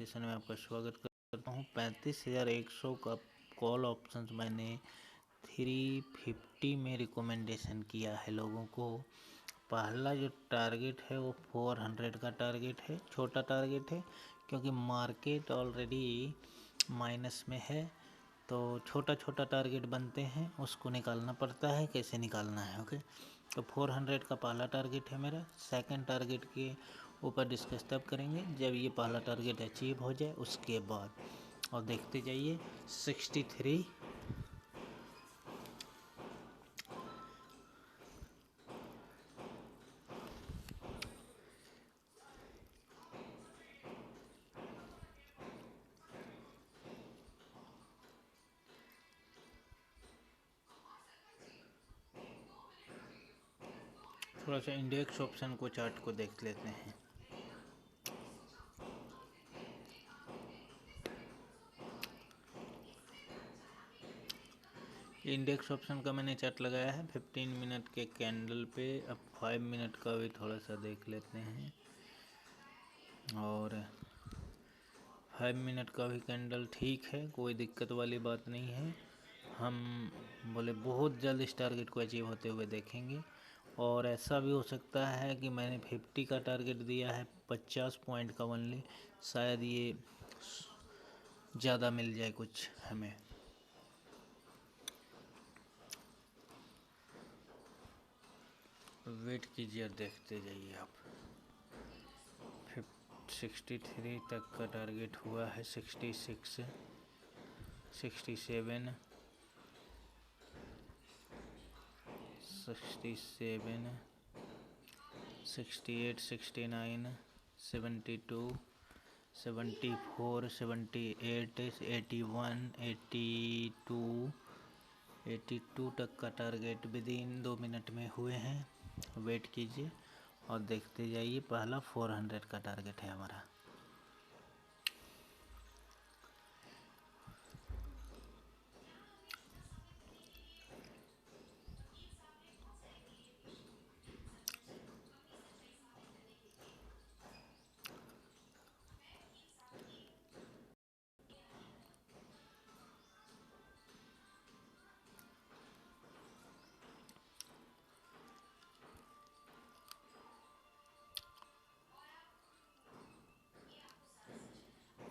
Session में आपका स्वागत करता हूँ। 35,100 का कॉल ऑप्शंस मैंने 350 में रिकमेंडेशन किया है लोगों को। पहला जो टारगेट है वो 400 का टारगेट है, छोटा टारगेट है क्योंकि मार्केट ऑलरेडी माइनस में है, तो छोटा छोटा टारगेट बनते हैं, उसको निकालना पड़ता है। कैसे निकालना है, ओके। तो 400 का पहला टारगेट है मेरा। सेकंड टारगेट के ऊपर डिस्कस तब करेंगे जब ये पहला टारगेट अचीव हो जाए, उसके बाद। और देखते जाइए 63 थोड़ा सा इंडेक्स ऑप्शन को, चार्ट को देख लेते हैं। इंडेक्स ऑप्शन का मैंने चार्ट लगाया है 15 मिनट के कैंडल पे। अब 5 मिनट का भी थोड़ा सा देख लेते हैं, और 5 मिनट का भी कैंडल ठीक है, कोई दिक्कत वाली बात नहीं है। हम बोले बहुत जल्द इस टारगेट को अचीव होते हुए देखेंगे। और ऐसा भी हो सकता है कि मैंने 50 का टारगेट दिया है, 50 पॉइंट का ओनली, शायद ये ज़्यादा मिल जाए कुछ हमें। वेट कीजिए और देखते जाइए आप। 63 तक का टारगेट हुआ है, 66, 67, 67, 68, 69, 72, 74, 78, 81, 82 तक का टारगेट विदिन 2 मिनट में हुए हैं। वेट कीजिए और देखते जाइए। पहला 400 का टारगेट है हमारा।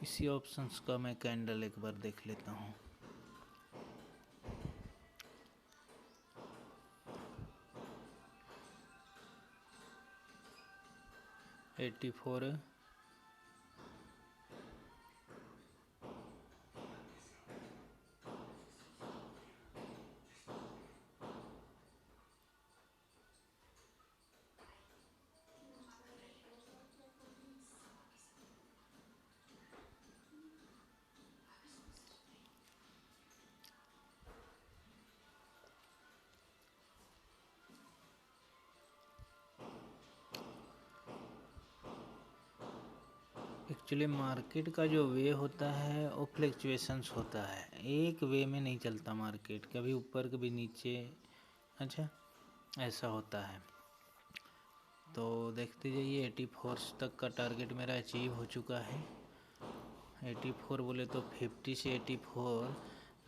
इसी ऑप्शंस का मैं कैंडल एक बार देख लेता हूँ। एट्टी फोर, एक्चुअली मार्केट का जो वे होता है वो फ्लक्चुएशंस होता है, एक वे में नहीं चलता मार्केट, कभी ऊपर कभी नीचे। अच्छा, ऐसा होता है। तो देखते जाइए 84 तक का टारगेट मेरा अचीव हो चुका है। 84 बोले तो 50 से 84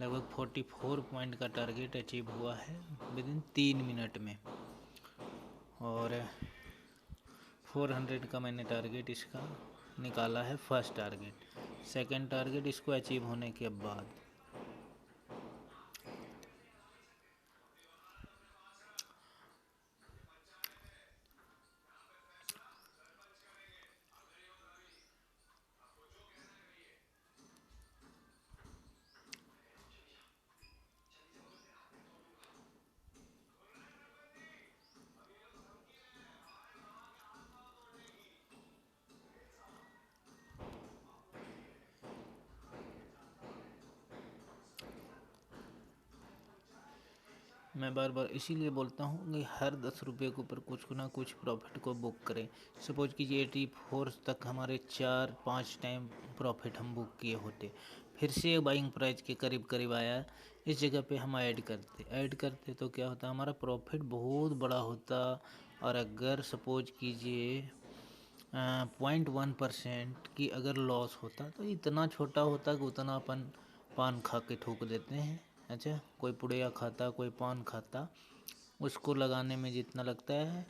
लगभग 44 पॉइंट का टारगेट अचीव हुआ है विदिन 3 मिनट में। और 400 का मैंने टारगेट इसका निकाला है, फर्स्ट टारगेट। सेकंड टारगेट इसको अचीव होने के बाद। मैं बार बार इसीलिए बोलता हूँ कि हर 10 रुपये के ऊपर कुछ ना कुछ प्रॉफिट को बुक करें। सपोज कीजिए 84 तक हमारे 4-5 टाइम प्रॉफिट हम बुक किए होते, फिर से बाइंग प्राइस के करीब करीब आया, इस जगह पे हम ऐड करते तो क्या होता, हमारा प्रॉफिट बहुत बड़ा होता। और अगर सपोज कीजिए 0.1% की अगर लॉस होता तो इतना छोटा होता कि उतना अपन पान खा के ठोक देते हैं। अच्छा, कोई पुड़िया खाता, कोई पान खाता, उसको लगाने में जितना लगता है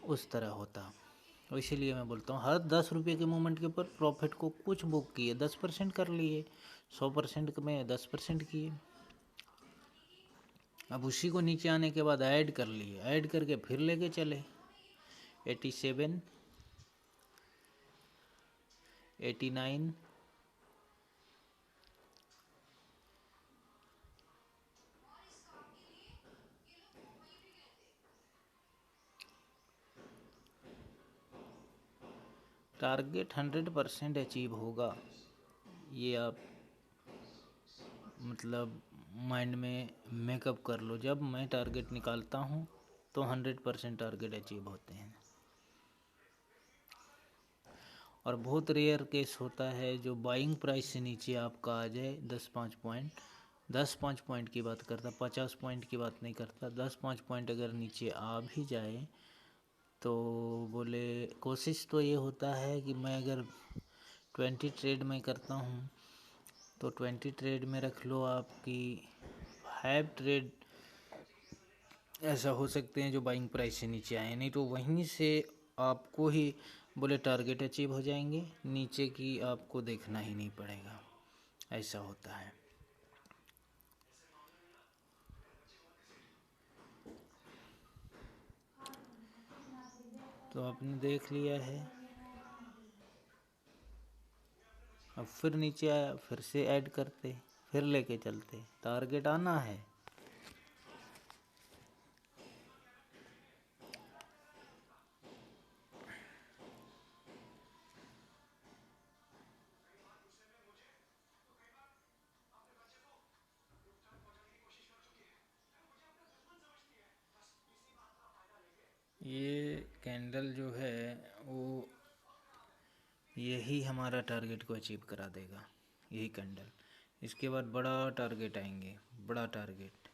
उस तरह होता। तो इसीलिए मैं बोलता हूँ हर 10 रुपये के मूवमेंट के ऊपर प्रॉफिट को कुछ बुक किए, 10% कर लिए, 100% में 10% किए। अब उसी को नीचे आने के बाद ऐड कर लिए, ऐड करके फिर लेके चले 87, 89, 100% अचीव होगा, ये आप मतलब माइंड में मेकअप कर लो। जब मैं टारगेट निकालता हूँ तो 100% टारगेट अचीव होते हैं। और बहुत रेयर केस होता है जो बाइंग प्राइस से नीचे आपका आ जाए 10-5 पॉइंट की बात करता, 50 पॉइंट की बात नहीं करता। 10-5 पॉइंट अगर नीचे आ भी जाए तो बोले कोशिश तो ये होता है कि मैं अगर 20 ट्रेड में करता हूँ तो 20 ट्रेड में रख लो आपकी 5 ट्रेड ऐसा हो सकते हैं जो बाइंग प्राइस से नीचे आए, नहीं तो वहीं से आपको ही बोले टारगेट अचीव हो जाएंगे, नीचे की आपको देखना ही नहीं पड़ेगा, ऐसा होता है। तो आपने देख लिया है। अब फिर नीचे आया, फिर से ऐड करते, फिर लेके चलते, टारगेट आना है। ये कैंडल जो है वो यही हमारा टारगेट को अचीव करा देगा, यही कैंडल। इसके बाद बड़ा टारगेट आएंगे, बड़ा टारगेट।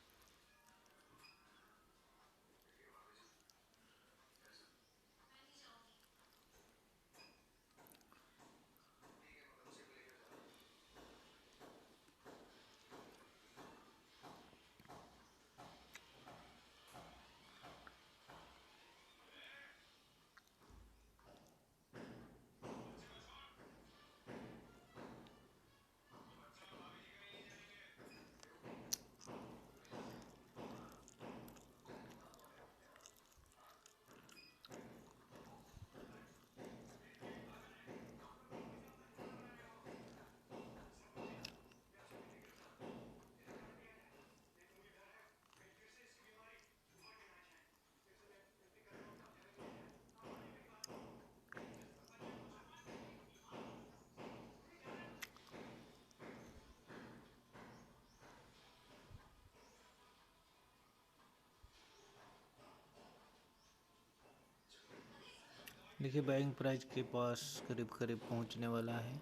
देखिए बाइंग प्राइस के पास करीब करीब पहुंचने वाला है।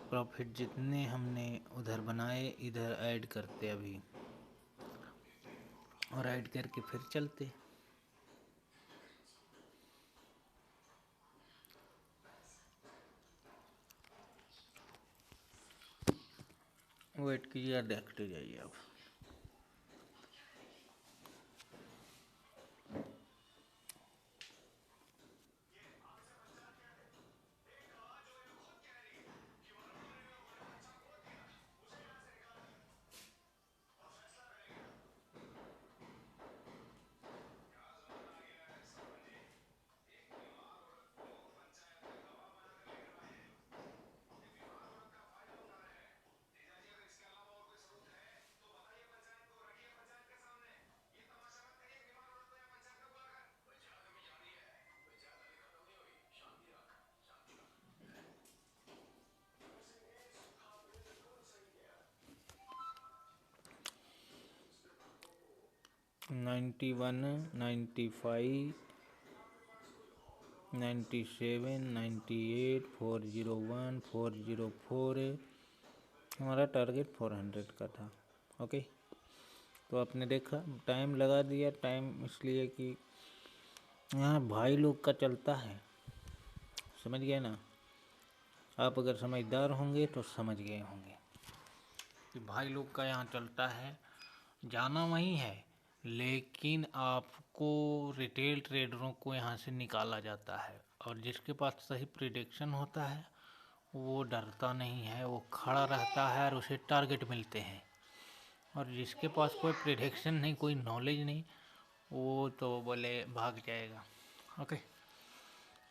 प्रॉफिट जितने हमने उधर बनाए इधर ऐड करते अभी, और ऐड करके फिर चलते। वेट कीजिए, देखते जाइए आप। नाइन्टी वन, 95, 97, 98, 401, 404, हमारा टारगेट 400 का था। ओके, तो आपने देखा टाइम लगा दिया। टाइम इसलिए कि यहाँ भाई लोग का चलता है, समझ गए ना। आप अगर समझदार होंगे तो समझ गए होंगे कि भाई लोग का यहाँ चलता है, जाना वहीं है, लेकिन आपको रिटेल ट्रेडरों को यहाँ से निकाला जाता है। और जिसके पास सही प्रिडिक्शन होता है वो डरता नहीं है, वो खड़ा रहता है और उसे टारगेट मिलते हैं। और जिसके पास कोई प्रिडिक्शन नहीं, कोई नॉलेज नहीं, वो तो बोले भाग जाएगा। ओके,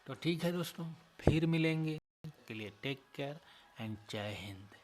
तो ठीक है दोस्तों, फिर मिलेंगे। के लिए टेक केयर एंड जय हिंद।